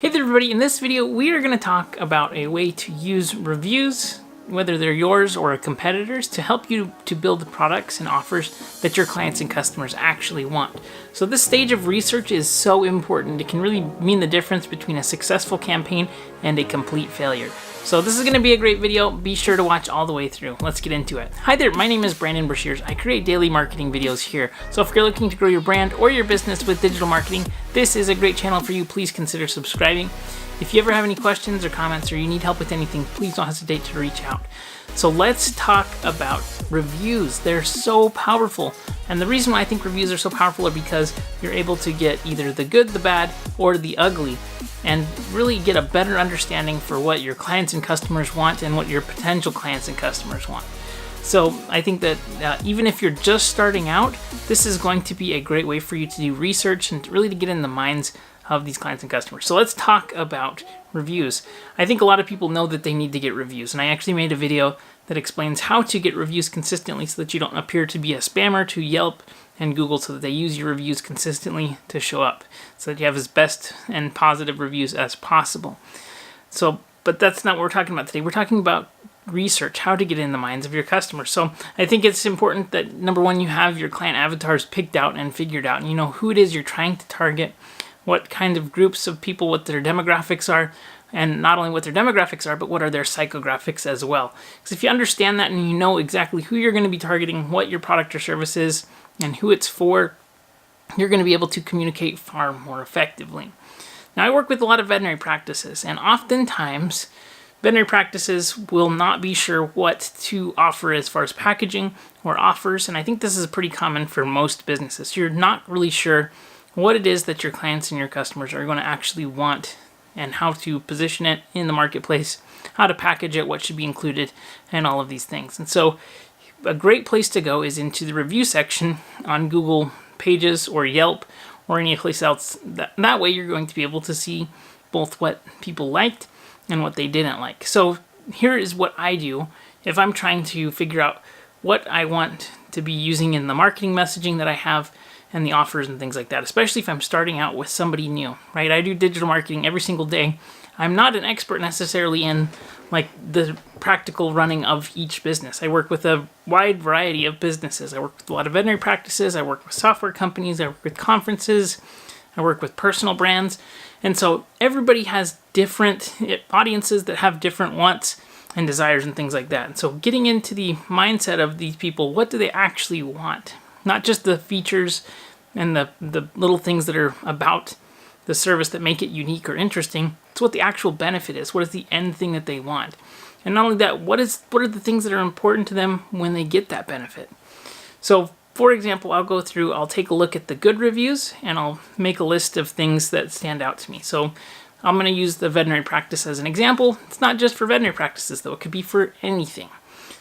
Hey there everybody, in this video we are going to talk about a way to use reviews, whether they're yours or a competitor's, to help you to build the products and offers that your clients and customers actually want. So this stage of research is so important. It can really mean the difference between a successful campaign and a complete failure. So this is going to be a great video. Be sure to watch all the way through. Let's get into it. Hi there, my name is Brandon Brashears. I create daily marketing videos here. So if you're looking to grow your brand or your business with digital marketing, this is a great channel for you. Please consider subscribing. If you ever have any questions or comments or you need help with anything, please don't hesitate to reach out. So let's talk about reviews. They're so powerful. And the reason why I think reviews are so powerful are because you're able to get either the good, the bad, or the ugly, and really get a better understanding for what your clients and customers want and what your potential clients and customers want. So I think that even if you're just starting out, this is going to be a great way for you to do research and really to get in the minds of these clients and customers. So let's talk about reviews. I think a lot of people know that they need to get reviews, and I actually made a video that explains how to get reviews consistently so that you don't appear to be a spammer to Yelp and Google, so that they use your reviews consistently to show up, so that you have as best and positive reviews as possible. So, but that's not what we're talking about today. We're talking about research, how to get in the minds of your customers. So I think it's important that, number one, you have your client avatars picked out and figured out, and you know who it is you're trying to target, what kind of groups of people, what their demographics are, and not only what their demographics are, but what are their psychographics as well. Because if you understand that and you know exactly who you're going to be targeting, what your product or service is, and who it's for, you're going to be able to communicate far more effectively. Now, I work with a lot of veterinary practices, and oftentimes veterinary practices will not be sure what to offer as far as packaging or offers, and I think this is pretty common for most businesses. You're not really sure what it is that your clients and your customers are going to actually want and how to position it in the marketplace, how to package it, what should be included, and all of these things. And so a great place to go is into the review section on Google Pages or Yelp or any place else. That way you're going to be able to see both what people liked and what they didn't like. So here is what I do if I'm trying to figure out what I want to be using in the marketing messaging that I have and the offers and things like that, especially if I'm starting out with somebody new, right? I do digital marketing every single day. I'm not an expert necessarily in like the practical running of each business. I work with a wide variety of businesses. I work with a lot of veterinary practices. I work with software companies. I work with conferences. I work with personal brands. And so everybody has different audiences that have different wants and desires and things like that. And so getting into the mindset of these people, what do they actually want? Not just the features and the little things that are about the service that make it unique or interesting. It's what the actual benefit is. What is the end thing that they want? And not only that, what are the things that are important to them when they get that benefit? So, for example, I'll take a look at the good reviews and I'll make a list of things that stand out to me. So I'm going to use the veterinary practice as an example. It's not just for veterinary practices though. It could be for anything.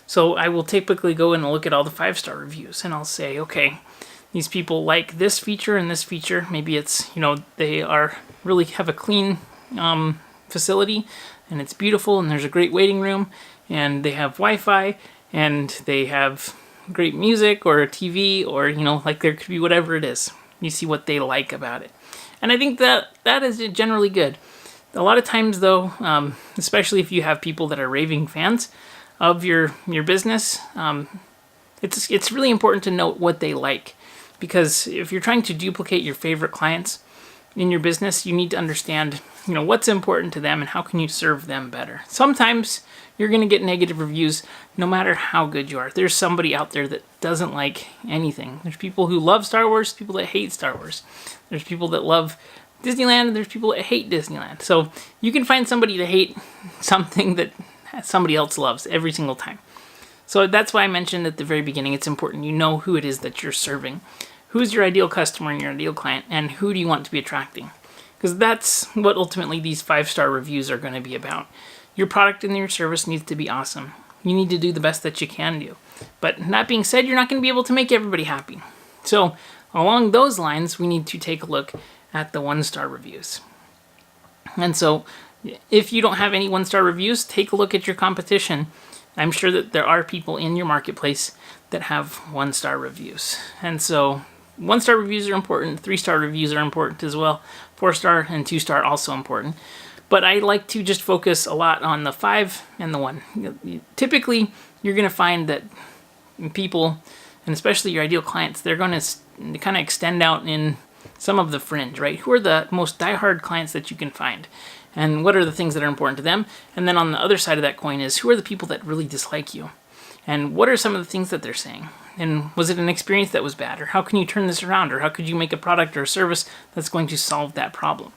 So I will typically go and look at all the 5-star reviews and I'll say, okay, these people like this feature and this feature. Maybe it's, they really have a clean facility and it's beautiful and there's a great waiting room and they have Wi-Fi and they have great music or a TV or, like there could be whatever it is. You see what they like about it. And I think that is generally good. A lot of times though, especially if you have people that are raving fans of your business, it's really important to note what they like, because if you're trying to duplicate your favorite clients in your business, you need to understand what's important to them and how can you serve them better. Sometimes you're going to get negative reviews no matter how good you are. There's somebody out there that doesn't like anything. There's people who love Star Wars, people that hate Star Wars. There's people that love Disneyland and there's people that hate Disneyland. So you can find somebody to hate something that somebody else loves every single time. So that's why I mentioned at the very beginning, it's important you know who it is that you're serving. Who's your ideal customer and your ideal client, and who do you want to be attracting? Because that's what ultimately these 5-star reviews are going to be about. Your product and your service needs to be awesome. You need to do the best that you can do. But that being said, you're not going to be able to make everybody happy. So along those lines, we need to take a look at the 1-star reviews. And so if you don't have any 1-star reviews, take a look at your competition. I'm sure that there are people in your marketplace that have 1-star reviews. And so 1-star reviews are important, 3-star reviews are important as well, 4-star and 2-star also important. But I like to just focus a lot on the 5 and the 1. Typically, you're going to find that people, and especially your ideal clients, they're going to kind of extend out in some of the fringe, right? Who are the most diehard clients that you can find? And what are the things that are important to them? And then on the other side of that coin is, who are the people that really dislike you? And what are some of the things that they're saying? And was it an experience that was bad? Or how can you turn this around? Or how could you make a product or a service that's going to solve that problem?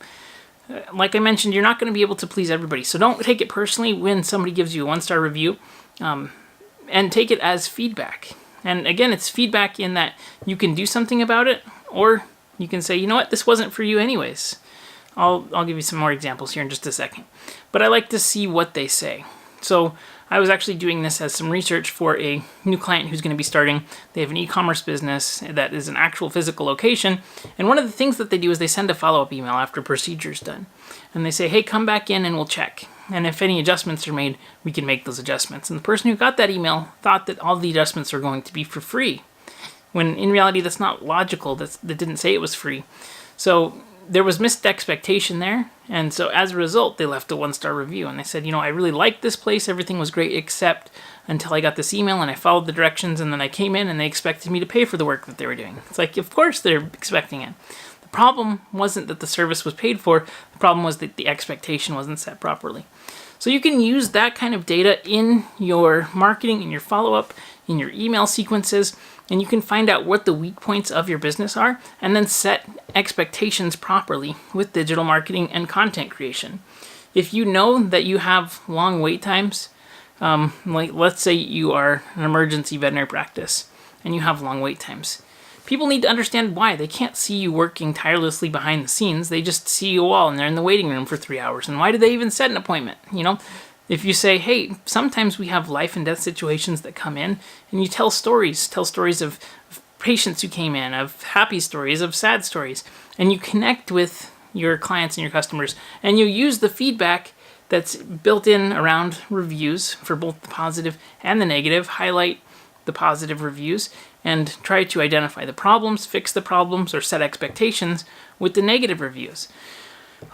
Like I mentioned, you're not going to be able to please everybody. So don't take it personally when somebody gives you a 1-star review, and take it as feedback. And again, it's feedback in that you can do something about it, or you can say, you know what, this wasn't for you anyways. I'll give you some more examples here in just a second. But I like to see what they say. So I was actually doing this as some research for a new client who's going to be starting. They have an e-commerce business that is an actual physical location. And one of the things that they do is they send a follow-up email after procedure's done. And they say, hey, come back in and we'll check. And if any adjustments are made, we can make those adjustments. And the person who got that email thought that all the adjustments are going to be for free, when in reality that's not logical. That didn't say it was free. So there was missed expectation there, and so as a result, they left a 1-star review, and they said, you know, I really liked this place, everything was great, except until I got this email and I followed the directions, and then I came in and they expected me to pay for the work that they were doing. It's like, of course they're expecting it. The problem wasn't that the service was paid for, the problem was that the expectation wasn't set properly. So you can use that kind of data in your marketing, in your follow-up, in your email sequences, and you can find out what the weak points of your business are, and then set expectations properly with digital marketing and content creation. If you know that you have long wait times, like let's say you are an emergency veterinary practice and you have long wait times, people need to understand why. They can't see you working tirelessly behind the scenes. They just see you all and they're in the waiting room for 3 hours. And why did they even set an appointment? You know, if you say, hey, sometimes we have life and death situations that come in, and you tell stories of patients who came in, of happy stories, of sad stories, and you connect with your clients and your customers, and you use the feedback that's built in around reviews for both the positive and the negative, highlight the positive reviews, and try to identify the problems, fix the problems, or set expectations with the negative reviews.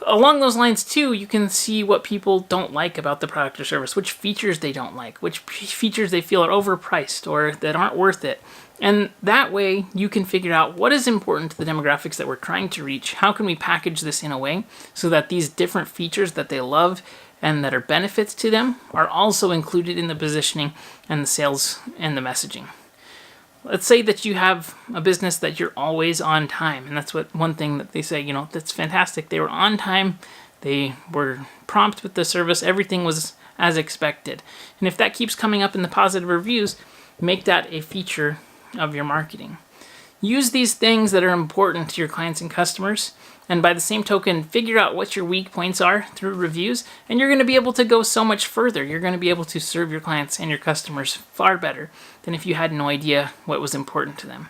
Along those lines, too, you can see what people don't like about the product or service, which features they don't like, which features they feel are overpriced or that aren't worth it. And that way, you can figure out what is important to the demographics that we're trying to reach. How can we package this in a way so that these different features that they love and that are benefits to them are also included in the positioning and the sales and the messaging. Let's say that you have a business that you're always on time, and that's what one thing that they say, you know, that's fantastic. They were on time, they were prompt with the service, everything was as expected. And if that keeps coming up in the positive reviews, make that a feature of your marketing. Use these things that are important to your clients and customers, and by the same token, figure out what your weak points are through reviews, and you're going to be able to go so much further. You're going to be able to serve your clients and your customers far better than if you had no idea what was important to them.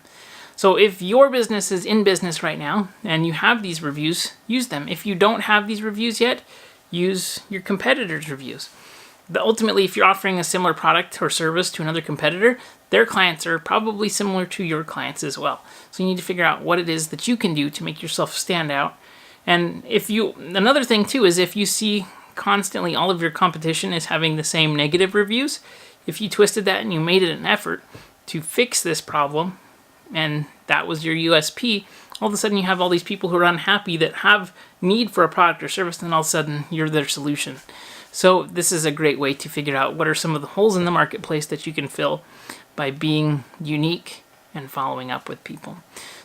So if your business is in business right now and you have these reviews, use them. If you don't have these reviews yet, use your competitors' reviews. But ultimately, if you're offering a similar product or service to another competitor, their clients are probably similar to your clients as well. So you need to figure out what it is that you can do to make yourself stand out. And another thing too is if you see constantly all of your competition is having the same negative reviews, if you twisted that and you made it an effort to fix this problem, and that was your USP, all of a sudden you have all these people who are unhappy that have need for a product or service, and all of a sudden you're their solution. So this is a great way to figure out what are some of the holes in the marketplace that you can fill by being unique and following up with people.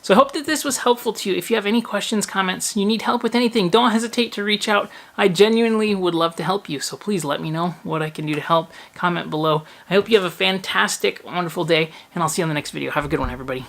So I hope that this was helpful to you. If you have any questions, comments, you need help with anything, don't hesitate to reach out. I genuinely would love to help you. So please let me know what I can do to help. Comment below. I hope you have a fantastic, wonderful day, and I'll see you on the next video. Have a good one, everybody.